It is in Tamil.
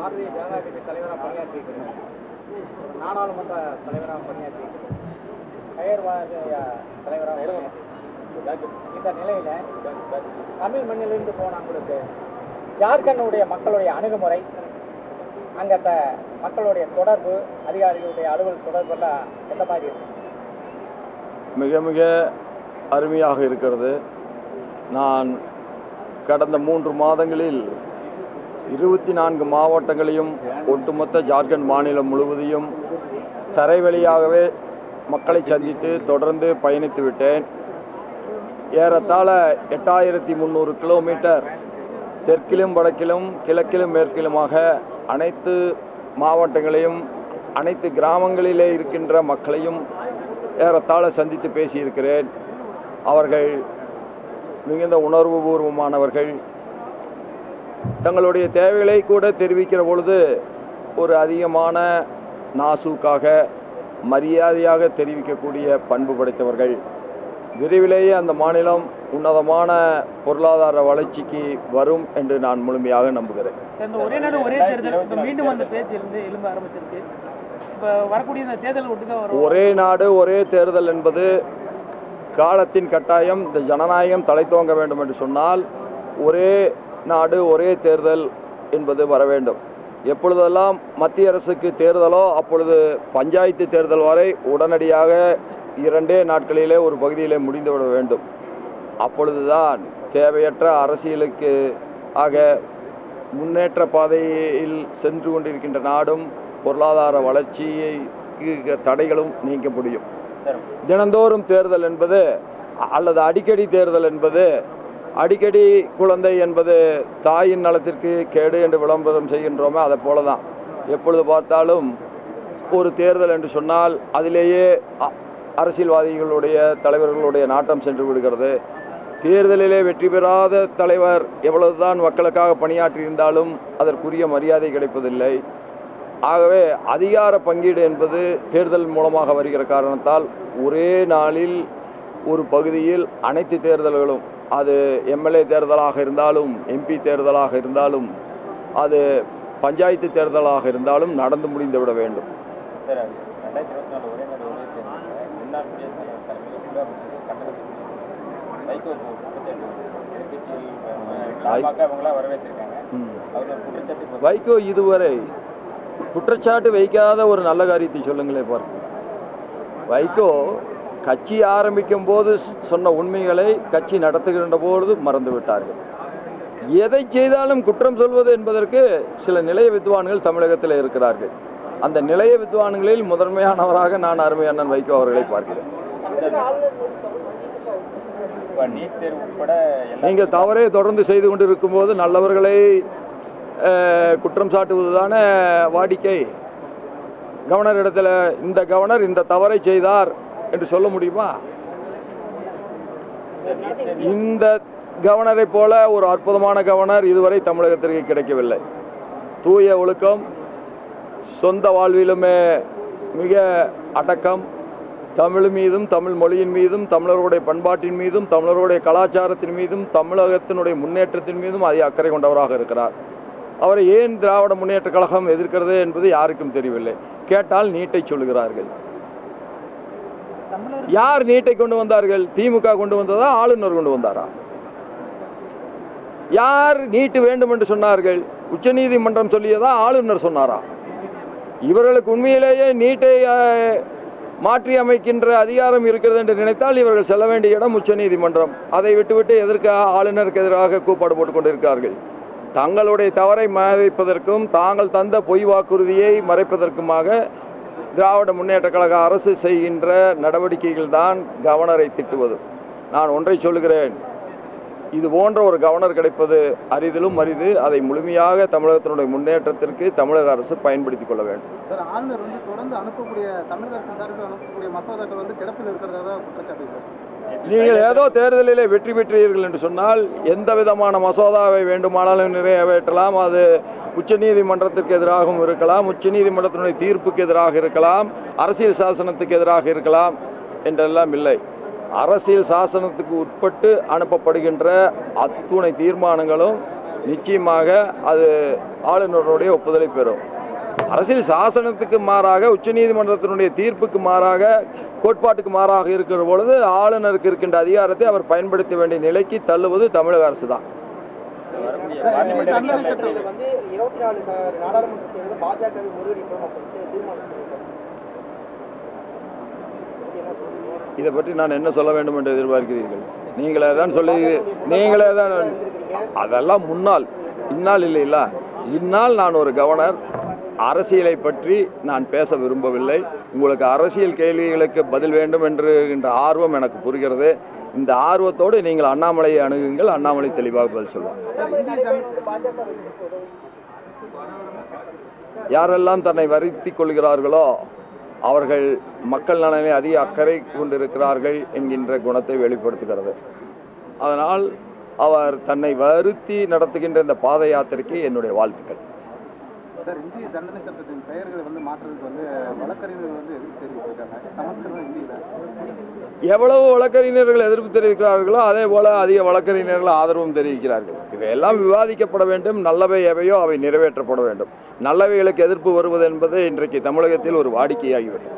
பாரதிய ஜனதா கட்சி தலைவராக பணியாற்றியிருக்கிறார், நாடாளுமன்ற தலைவராக பணியாற்றியிருக்கிறார், கயர்வாத தலைவராக இந்த நிலையில தமிழ் மண்ணிலிருந்து போன உங்களுக்கு ஜார்க்கண்டுடைய மக்களுடைய அணுகுமுறை, அங்கத்த மக்களுடைய தொடர்பு, அதிகாரிகளுடைய அலுவல் தொடர்பெல்லாம் எந்த மாதிரி இருக்கு? மிக மிக அருமையாக இருக்கிறது. நான் கடந்த 3 மாதங்களில் 24 மாவட்டங்களையும் ஒட்டுமொத்த ஜார்க்கண்ட் மாநிலம் முழுவதையும் தரை வழியாகவே மக்களை சந்தித்து தொடர்ந்து பயணித்து விட்டேன். ஏறத்தாழ 8300 கிலோமீட்டர் தெற்கிலும் வடக்கிலும் கிழக்கிலும் மேற்கிலுமாக அனைத்து மாவட்டங்களையும் அனைத்து கிராமங்களிலே இருக்கின்ற மக்களையும் ஏறத்தாழ சந்தித்து பேசியிருக்கிறேன். அவர்கள் மிகுந்த உணர்வுபூர்வமானவர்கள். தங்களுடைய தேவைகளை கூட தெரிவிக்கிற பொழுது ஒரு அதிகமான நாசூக்காக மரியாதையாக தெரிவிக்கக்கூடிய பண்பு படைத்தவர்கள். விரைவிலேயே அந்த மாநிலம் உன்னதமான பொருளாதார வளர்ச்சிக்கு வரும் என்று நான் முழுமையாக நம்புகிறேன். ஒரே நாடு ஒரே தேர்தல் மீண்டும் அந்த பேச்சு எழும்ப ஆரம்பிச்சிருக்கு. இப்போ வரக்கூடிய இந்த தேர்தல் ஒரே நாடு ஒரே தேர்தல் என்பது காலத்தின் கட்டாயம். இந்த ஜனநாயகம் தலை தோங்க வேண்டும் என்று சொன்னால் ஒரே நாடு ஒரே தேர்தல் என்பது வர வேண்டும். எப்பொழுதெல்லாம் மத்திய அரசுக்கு தேர்தலோ அப்பொழுது பஞ்சாயத்து தேர்தல் வரை உடனடியாக 2 நாட்களிலே ஒரு பகுதியிலே முடிந்துவிட வேண்டும். அப்பொழுதுதான் தேவையற்ற அரசியலுக்கு ஆக முன்னேற்ற பாதையில் சென்று கொண்டிருக்கின்ற நாடும் பொருளாதார வளர்ச்சியை தடைகளும் நீக்க முடியும். தினந்தோறும் தேர்தல் என்பது அல்லது அடிக்கடி தேர்தல் என்பது, அடிக்கடி குழந்தை என்பது தாயின் நலத்திற்கு கேடு என்று விளம்பரம் செய்கின்றோமே, அதை போல தான் எப்பொழுது பார்த்தாலும் ஒரு தேர்தல் என்று சொன்னால் அதிலேயே அரசியல்வாதிகளுடைய தலைவர்களுடைய நாட்டம் சென்று விடுகிறது. தேர்தலிலே வெற்றி பெறாத தலைவர் எவ்வளவுதான் மக்களுக்காக பணியாற்றியிருந்தாலும் அதற்குரிய மரியாதை கிடைப்பதில்லை. ஆகவே அதிகார பங்கீடு என்பது தேர்தல் மூலமாக வருகிற காரணத்தால் ஒரே நாளில் ஒரு பகுதியில் அனைத்து தேர்தல்களும், அது எம்எல்ஏ தேர்தலாக இருந்தாலும் எம்பி தேர்தலாக இருந்தாலும் அது பஞ்சாயத்து தேர்தலாக இருந்தாலும் நடந்து முடிந்துவிட வேண்டும். வைகோ இதுவரை குற்றச்சாட்டு வைக்காத ஒரு நல்ல காரியத்தை சொல்லுங்களே பார்க்க. வைகோ கட்சி ஆரம்பிக்கும் போது சொன்ன உண்மைகளை கட்சி நடத்துகின்ற போது மறந்து விட்டார்கள். எதை செய்தாலும் குற்றம் சொல்வது என்பதற்கு சில நிலைய வித்வான்கள் தமிழகத்தில் இருக்கிறார்கள். அந்த நிலைய வித்வான்களில் முதன்மையானவராக நான் அருமை அண்ணன் வைகோ அவர்களை பார்க்கிறேன். நீங்கள் தவறே தொடர்ந்து செய்து கொண்டிருக்கும் போது நல்லவர்களை குற்றம் சாட்டுவதுதானே வாடிக்கை. கவர்னர் இடத்துல இந்த கவர்னர் இந்த தவறை செய்தார் என்று சொல்ல முடியுமா? இந்த கவர்னரை போல ஒரு அற்புதமான கவர்னர் இதுவரை தமிழகத்திற்கு கிடைக்கவில்லை. தூய ஒழுக்கம், சொந்த வாழ்விலுமே மிக அடக்கம், தமிழ் மீதும் தமிழ் மொழியின் மீதும் தமிழர்களுடைய பண்பாட்டின் மீதும் தமிழர்களுடைய கலாச்சாரத்தின் மீதும் தமிழகத்தினுடைய முன்னேற்றத்தின் மீதும் அதிக அக்கறை கொண்டவராக இருக்கிறார். அவரை ஏன் திராவிட முன்னேற்ற கழகம் எதிர்க்கிறது என்பது யாருக்கும் தெரியவில்லை. கேட்டால் நீட்டை சொல்லுகிறார்கள். யார் நீட்டை கொண்டு வந்தார்கள்? திமுக கொண்டு வந்ததா, ஆளுநர் கொண்டு வந்தாரா? யார் நீட்டு வேண்டும் என்று சொன்னார்கள்? உச்சநீதிமன்றம் சொல்லியதா, ஆளுநர் சொன்னாரா? இவர்களுக்கு உண்மையிலேயே நீட்டை மாற்றி அமைக்கின்ற அதிகாரம் இருக்கிறது என்று நினைத்தால் இவர்கள் செல்ல வேண்டிய இடம் உச்சநீதிமன்றம். அதை விட்டுவிட்டு எதற்கு ஆளுநருக்கு எதிராக கூப்பாடு போட்டுக் கொண்டிருக்கிறார்கள்? தங்களுடைய தவறை மறைப்பதற்கும் தாங்கள் தந்த பொய் வாக்குறுதியை மறைப்பதற்குமாக திராவிட முன்னேற்ற கழக அரசு செய்கின்ற நடவடிக்கைகள் தான் கவர்னரை திட்டுவது. நான் ஒன்றை சொல்லுகிறேன், இது போன்ற ஒரு கவர்னர் கிடைப்பது அரிதிலும் அரிது. அதை முழுமையாக தமிழகத்தினுடைய முன்னேற்றத்திற்கு தமிழக அரசு பயன்படுத்திக் கொள்ள வேண்டும். சார், ஆளுநர் தொடர்ந்து அனுப்பக்கூடிய தமிழக அரசு சார்பில் அனுப்பக்கூடிய மசோதாக்கள் கிடப்பில் இருக்கிறதா குற்றச்சாட்டு. நீங்கள் ஏதோ தேர்தலிலே வெற்றி பெற்றீர்கள் என்று சொன்னால் எந்த விதமான மசோதாவை வேண்டுமானாலும் நிறைவேற்றலாம். அது உச்சநீதிமன்றத்திற்கு எதிராகவும் இருக்கலாம், உச்சநீதிமன்றத்தினுடைய தீர்ப்புக்கு எதிராக இருக்கலாம், அரசியல் சாசனத்துக்கு எதிராக இருக்கலாம் என்றெல்லாம் இல்லை. அரசியல் சாசனத்துக்கு உட்பட்டு அனுப்பப்படுகின்ற அத்துணை தீர்மானங்களும் நிச்சயமாக அது ஆளுநருடைய ஒப்புதலை பெறும். அரசியல் சாசனத்துக்கு மாறாக, உச்சநீதிமன்றத்தினுடைய தீர்ப்புக்கு மாறாக, கோட்பாட்டுக்கு மாறாக இருக்கிற பொழுது ஆளுநருக்கு இருக்கின்ற அதிகாரத்தை அவர் பயன்படுத்த வேண்டிய நிலைக்கு தள்ளுவது தமிழக அரசு தான். இதை பற்றி நான் என்ன சொல்ல வேண்டும் என்று எதிர்பார்க்கிறீர்கள்? நீங்களே தான் நீங்களே தான். அதெல்லாம் முன்னால், இந்நாள் இல்லைல்ல. இந்நாள் நான் ஒரு கவர்னர், அரசியலை பற்றி நான் பேச விரும்பவில்லை. உங்களுக்கு அரசியல் கேள்விகளுக்கு பதில் வேண்டும் என்ற ஆர்வம் எனக்கு புரிகிறது. இந்த ஆர்வத்தோடு நீங்கள் அண்ணாமலையை அணுகுங்கள், அண்ணாமலை தெளிவாக பதில் சொல்லுவார். யாரெல்லாம் தன்னை வருத்திக் கொள்கிறார்களோ அவர்கள் மக்கள் நலனை அதிக அக்கறை கொண்டிருக்கிறார்கள் என்கின்ற குணத்தை வெளிப்படுத்துகிறது. அதனால் அவர் தன்னை வருத்தி நடத்துகின்ற இந்த பாத யாத்திரைக்கு என்னுடைய வாழ்த்துக்கள். சார், இந்திய தண்டனை சட்டத்தின் பெயர்களை மாற்றுறதுக்கு வழக்கறிஞர்கள் எதிர்ப்பு தெரிவிச்சிருக்காங்க. சமஸ்கிருதம் இந்தியில் எவ்வளவு வழக்கறிஞர்கள் எதிர்ப்பு தெரிவிக்கிறார்களோ அதே போல அதிக வழக்கறிஞர்கள் ஆதரவும் தெரிவிக்கிறார்கள். இவையெல்லாம் விவாதிக்கப்பட வேண்டும். நல்லவை எவையோ அவை நிறைவேற்றப்பட வேண்டும். நல்லவைகளுக்கு எதிர்ப்பு வருவது என்பது இன்றைக்கு தமிழகத்தில் ஒரு வாடிக்கையாகிவிட்டது.